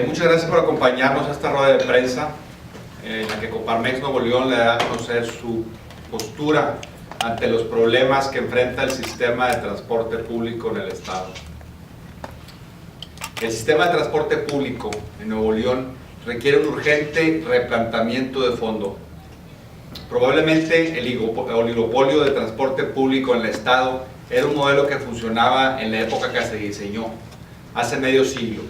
Muchas gracias por acompañarnos a esta rueda de prensa en la que Coparmex Nuevo León le da a conocer su postura ante los problemas que enfrenta el sistema de transporte público en el estado. El sistema de transporte público en Nuevo León requiere un urgente replanteamiento de fondo. Probablemente el oligopolio de transporte público en el estado era un modelo que funcionaba en la época que se diseñó, hace medio siglo,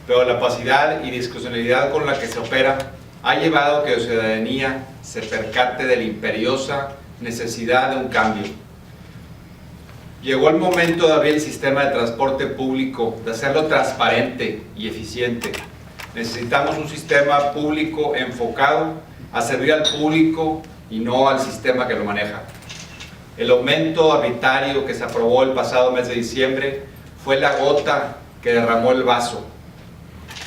pero la opacidad y discrecionalidad con la que se opera ha llevado a que la ciudadanía se percate de la imperiosa necesidad de un cambio. Llegó el momento de abrir el sistema de transporte público, de hacerlo transparente y eficiente. Necesitamos un sistema público enfocado a servir al público y no al sistema que lo maneja. El aumento arbitrario que se aprobó el pasado mes de diciembre fue la gota que derramó el vaso.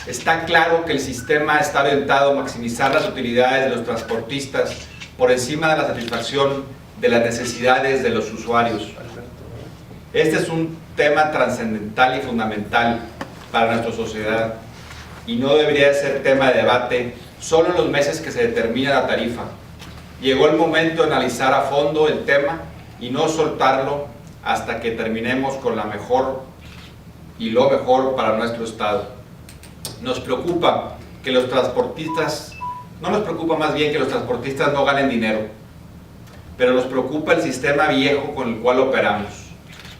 Está claro que el sistema está orientado a maximizar las utilidades de los transportistas por encima de la satisfacción de las necesidades de los usuarios. Este es un tema trascendental y fundamental para nuestra sociedad y no debería ser tema de debate solo en los meses que se determina la tarifa. Llegó el momento de analizar a fondo el tema y no soltarlo hasta que terminemos con la mejor y lo mejor para nuestro estado. Nos preocupa que los transportistas, no nos preocupa más bien que los transportistas no ganen dinero, pero nos preocupa el sistema viejo con el cual operamos.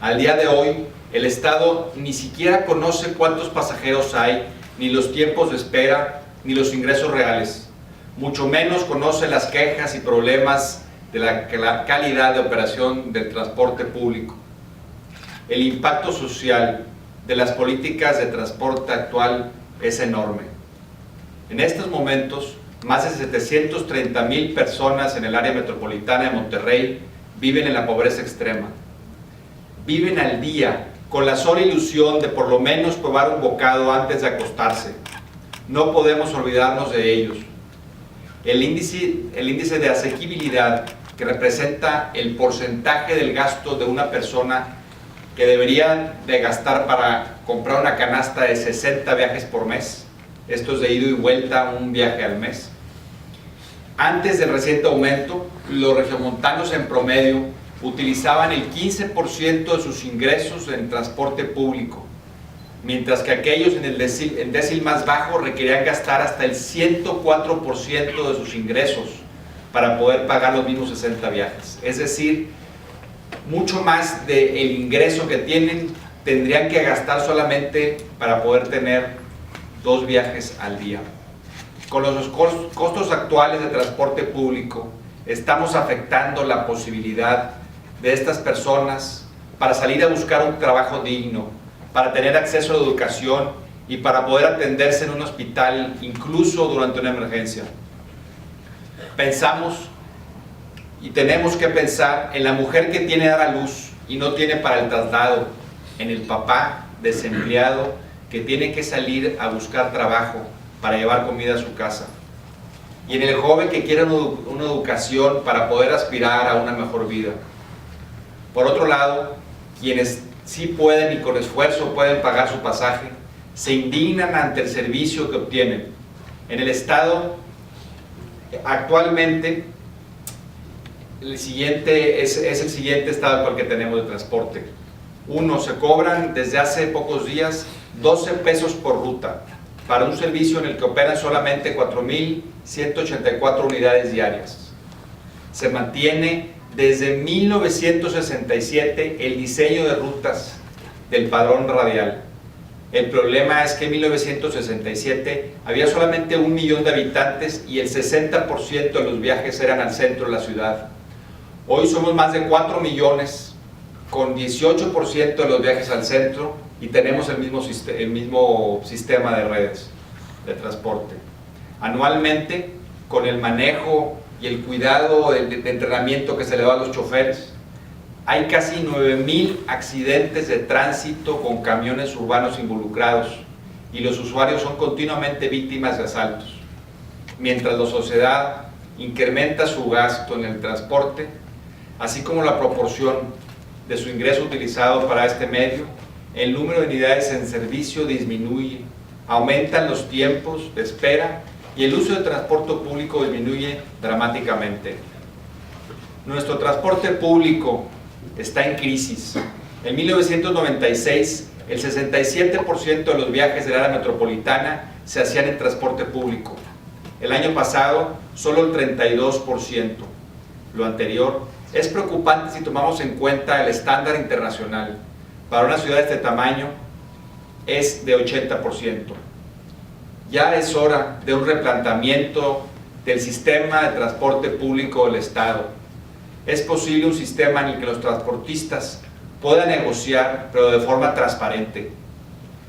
Al día de hoy, el estado ni siquiera conoce cuántos pasajeros hay, ni los tiempos de espera, ni los ingresos reales. Mucho menos conoce las quejas y problemas de la calidad de operación del transporte público. El impacto social de las políticas de transporte actual es enorme. En estos momentos, más de 730,000 personas en el área metropolitana de Monterrey viven en la pobreza extrema. Viven al día con la sola ilusión de por lo menos probar un bocado antes de acostarse. No podemos olvidarnos de ellos. El índice de asequibilidad, que representa el porcentaje del gasto de una persona que debería de gastar para comprar una canasta de 60 viajes por mes, esto es de ida y vuelta, un viaje al mes. Antes del reciente aumento, los regiomontanos en promedio utilizaban el 15% de sus ingresos en transporte público, mientras que aquellos en el decil más bajo requerían gastar hasta el 104% de sus ingresos para poder pagar los mismos 60 viajes. Es decir, mucho más del ingreso que tienen tendrían que gastar solamente para poder tener 2 viajes al día. Con los costos actuales de transporte público, estamos afectando la posibilidad de estas personas para salir a buscar un trabajo digno, para tener acceso a la educación y para poder atenderse en un hospital, incluso durante una emergencia. Pensamos y tenemos que pensar en la mujer que tiene que dar a luz y no tiene para el traslado, en el papá desempleado que tiene que salir a buscar trabajo para llevar comida a su casa, y en el joven que quiere una educación para poder aspirar a una mejor vida. Por otro lado, quienes sí pueden y con esfuerzo pueden pagar su pasaje, se indignan ante el servicio que obtienen. En el estado, actualmente, el siguiente es el siguiente estado actual que tenemos de transporte. Se cobran desde hace pocos días 12 pesos por ruta, para un servicio en el que operan solamente 4,184 unidades diarias. Se mantiene desde 1967 el diseño de rutas del padrón radial. El problema es que en 1967 había solamente 1 millón de habitantes y el 60% de los viajes eran al centro de la ciudad. Hoy somos más de 4 millones, con 18% de los viajes al centro, y tenemos el mismo sistema de redes de transporte. Anualmente, con el manejo y el cuidado de entrenamiento que se le da a los choferes, hay casi 9,000 accidentes de tránsito con camiones urbanos involucrados, y los usuarios son continuamente víctimas de asaltos. Mientras la sociedad incrementa su gasto en el transporte, así como la proporción de su ingreso utilizado para este medio, el número de unidades en servicio disminuye aumentan los tiempos de espera y el uso del transporte público disminuye dramáticamente. Nuestro transporte público está en crisis. En 1996, el 67% de los viajes del área metropolitana se hacían en transporte público. El año pasado, solo el 32%. Lo anterior es preocupante si tomamos en cuenta el estándar internacional. Para una ciudad de este tamaño, es de 80%. Ya es hora de un replanteamiento del sistema de transporte público del Estado. Es posible un sistema en el que los transportistas puedan negociar, pero de forma transparente.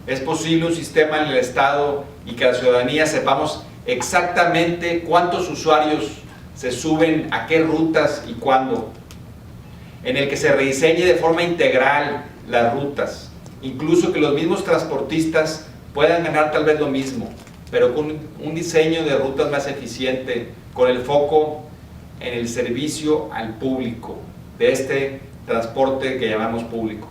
Es posible un sistema en el Estado y que la ciudadanía sepamos exactamente cuántos usuarios se suben a qué rutas y cuándo. En el que se rediseñe de forma integral las rutas, incluso que los mismos transportistas puedan ganar tal vez lo mismo, pero con un diseño de rutas más eficiente, con el foco en el servicio al público de este transporte que llamamos público.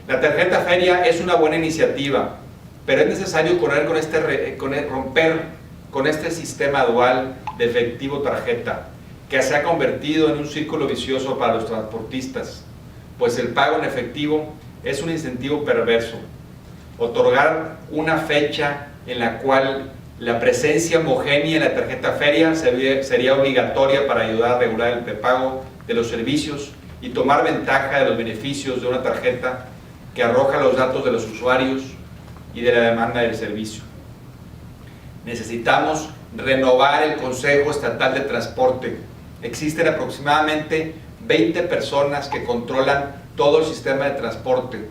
La tarjeta feria es una buena iniciativa, pero es necesario romper con este sistema dual de efectivo tarjeta, que se ha convertido en un círculo vicioso para los transportistas, pues el pago en efectivo es un incentivo perverso. Otorgar una fecha en la cual la presencia homogénea en la tarjeta feria sería obligatoria para ayudar a regular el prepago de los servicios y tomar ventaja de los beneficios de una tarjeta que arroja los datos de los usuarios y de la demanda del servicio. Necesitamos renovar el Consejo Estatal de Transporte. Existen aproximadamente 20 personas que controlan todo el sistema de transporte.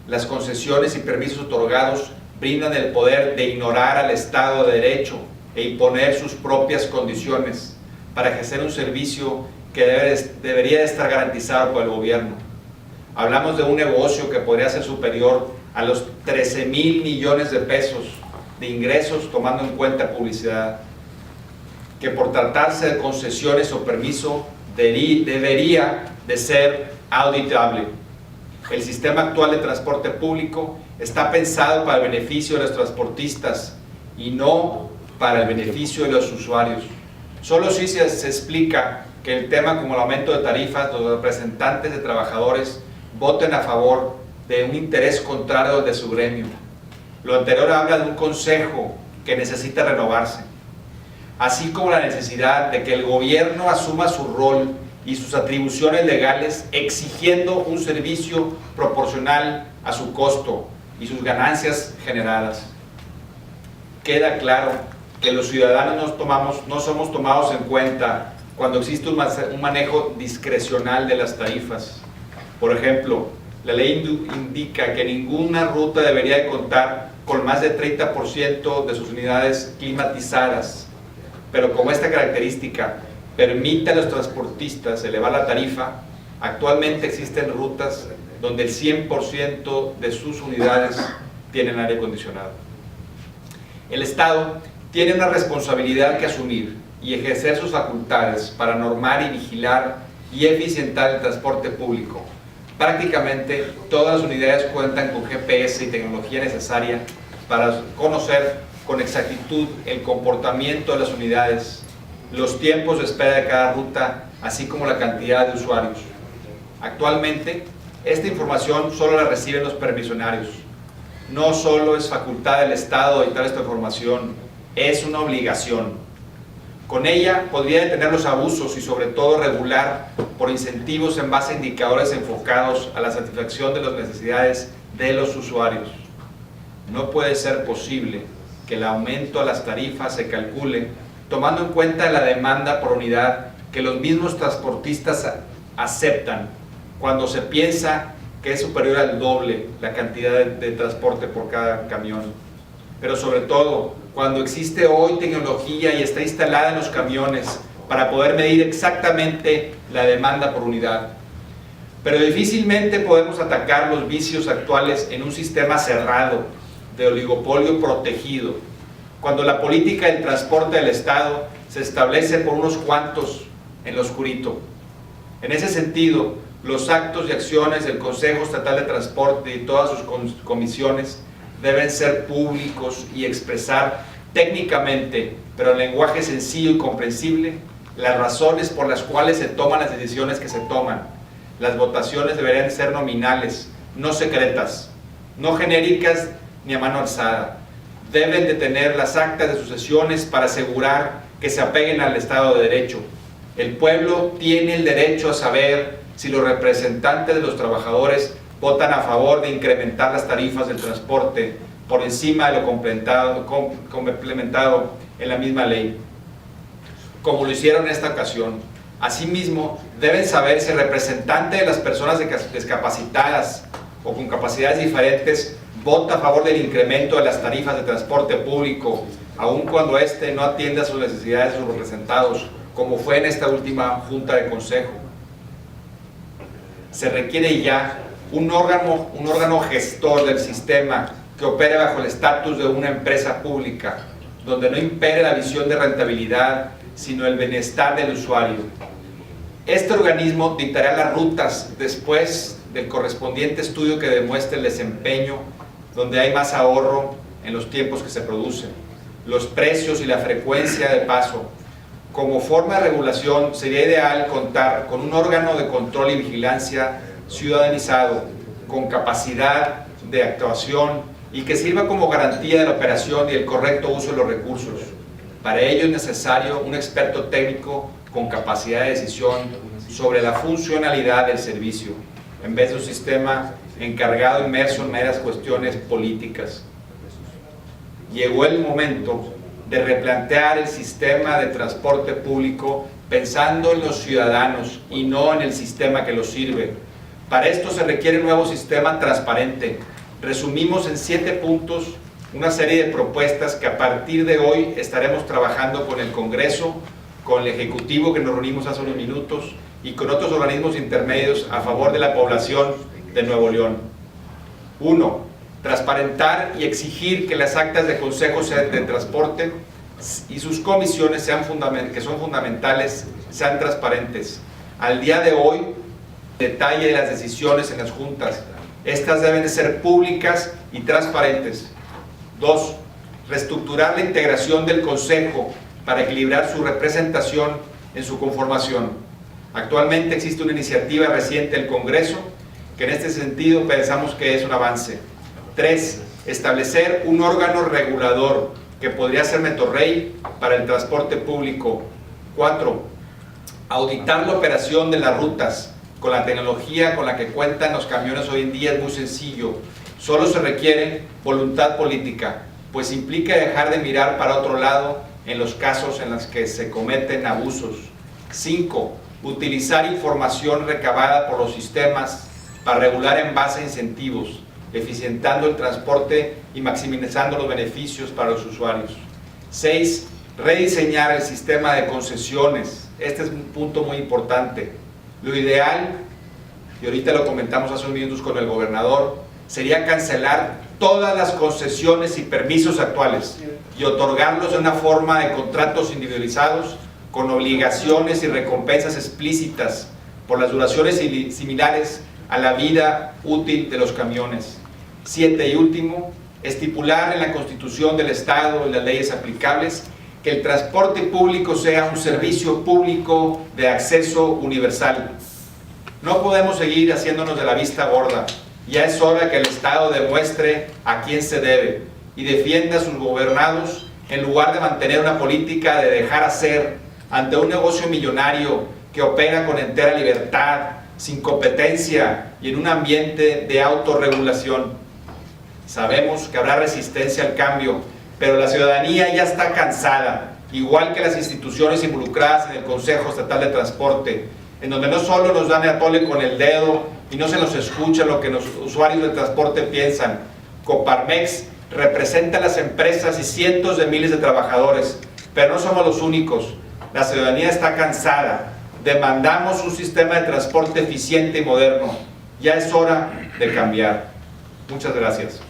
Las concesiones y permisos otorgados brindan el poder de ignorar al Estado de Derecho e imponer sus propias condiciones para ejercer un servicio que debería estar garantizado por el gobierno. Hablamos de un negocio que podría ser superior a los 13,000 millones de pesos de ingresos, tomando en cuenta publicidad, que por tratarse de concesiones o permiso debería de ser auditable. El sistema actual de transporte público está pensado para el beneficio de los transportistas y no para el beneficio de los usuarios. Solo si se explica que el tema como el aumento de tarifas, los representantes de trabajadores voten a favor de un interés contrario al de su gremio. Lo anterior habla de un consejo que necesita renovarse, así como la necesidad de que el gobierno asuma su rol y sus atribuciones legales exigiendo un servicio proporcional a su costo y sus ganancias generadas. Queda claro que los ciudadanos no somos tomados en cuenta cuando existe un manejo discrecional de las tarifas. Por ejemplo, la ley indica que ninguna ruta debería de contar con más del 30% de sus unidades climatizadas, pero como esta característica permite a los transportistas elevar la tarifa, actualmente existen rutas donde el 100% de sus unidades tienen aire acondicionado. El Estado tiene una responsabilidad que asumir y ejercer sus facultades para normar y vigilar y eficientar el transporte público. Prácticamente todas las unidades cuentan con GPS y tecnología necesaria para conocer con exactitud el comportamiento de las unidades, los tiempos de espera de cada ruta, así como la cantidad de usuarios. Actualmente, esta información solo la reciben los permisionarios. No solo es facultad del Estado editar esta información, es una obligación. Con ella podría detener los abusos y sobre todo regular por incentivos en base a indicadores enfocados a la satisfacción de las necesidades de los usuarios. No puede ser posible que el aumento a las tarifas se calcule tomando en cuenta la demanda por unidad que los mismos transportistas aceptan cuando se piensa que es superior al doble la cantidad de transporte por cada camión. Pero sobre todo, cuando existe hoy tecnología y está instalada en los camiones para poder medir exactamente la demanda por unidad. Pero difícilmente podemos atacar los vicios actuales en un sistema cerrado, de oligopolio protegido, cuando la política del transporte del Estado se establece por unos cuantos en lo oscurito. En ese sentido, los actos y acciones del Consejo Estatal de Transporte y todas sus comisiones deben ser públicos y expresar técnicamente, pero en lenguaje sencillo y comprensible, las razones por las cuales se toman las decisiones que se toman. Las votaciones deberían ser nominales, no secretas, no genéricas ni a mano alzada. Deben de tener las actas de sus sesiones para asegurar que se apeguen al Estado de Derecho. El pueblo tiene el derecho a saber si los representantes de los trabajadores votan a favor de incrementar las tarifas del transporte por encima de lo complementado en la misma ley, como lo hicieron en esta ocasión. Asimismo, deben saber si el representante de las personas discapacitadas o con capacidades diferentes vota a favor del incremento de las tarifas de transporte público, aun cuando éste no atienda a sus necesidades de sus representados, como fue en esta última Junta de Consejo. Se requiere ya un órgano gestor del sistema que opere bajo el estatus de una empresa pública, donde no impere la visión de rentabilidad, sino el bienestar del usuario. Este organismo dictará las rutas después del correspondiente estudio que demuestre el desempeño, donde hay más ahorro en los tiempos que se producen, los precios y la frecuencia de paso. Como forma de regulación, sería ideal contar con un órgano de control y vigilancia ciudadanizado, con capacidad de actuación y que sirva como garantía de la operación y el correcto uso de los recursos. Para ello es necesario un experto técnico con capacidad de decisión sobre la funcionalidad del servicio, en vez de un sistema encargado inmerso en meras cuestiones políticas. Llegó el momento de replantear el sistema de transporte público pensando en los ciudadanos y no en el sistema que los sirve. Para esto se requiere un nuevo sistema transparente. Resumimos en 7 puntos una serie de propuestas que a partir de hoy estaremos trabajando con el Congreso, con el Ejecutivo que nos reunimos hace unos minutos y con otros organismos intermedios a favor de la población de Nuevo León. 1. Transparentar y exigir que las actas de consejos de transporte y sus comisiones que son fundamentales, sean transparentes. Al día de hoy, detalle de las decisiones en las juntas. Estas deben de ser públicas y transparentes. 2. Reestructurar la integración del Consejo para equilibrar su representación en su conformación. Actualmente existe una iniciativa reciente del Congreso que en este sentido pensamos que es un avance. 3. Establecer un órgano regulador que podría ser Metrorrey para el transporte público. 4. Auditar la operación de las rutas. Con la tecnología con la que cuentan los camiones hoy en día es muy sencillo. Solo se requiere voluntad política, pues implica dejar de mirar para otro lado en los casos en los que se cometen abusos. 5. Utilizar información recabada por los sistemas para regular en base a incentivos, eficientando el transporte y maximizando los beneficios para los usuarios. 6. Rediseñar el sistema de concesiones. Este es un punto muy importante. Lo ideal, y ahorita lo comentamos hace unos minutos con el gobernador, sería cancelar todas las concesiones y permisos actuales y otorgarlos de una forma de contratos individualizados con obligaciones y recompensas explícitas por las duraciones similares a la vida útil de los camiones. 7. Y último, estipular en la Constitución del Estado y las leyes aplicables que el transporte público sea un servicio público de acceso universal. No podemos seguir haciéndonos de la vista gorda. Ya es hora que el Estado demuestre a quién se debe y defienda a sus gobernados en lugar de mantener una política de dejar hacer ante un negocio millonario que opera con entera libertad, sin competencia y en un ambiente de autorregulación. Sabemos que habrá resistencia al cambio, pero la ciudadanía ya está cansada, igual que las instituciones involucradas en el Consejo Estatal de Transporte, en donde no solo nos dan a tole con el dedo y no se nos escucha lo que los usuarios del transporte piensan. Coparmex representa a las empresas y cientos de miles de trabajadores, pero no somos los únicos. La ciudadanía está cansada. Demandamos un sistema de transporte eficiente y moderno. Ya es hora de cambiar. Muchas gracias.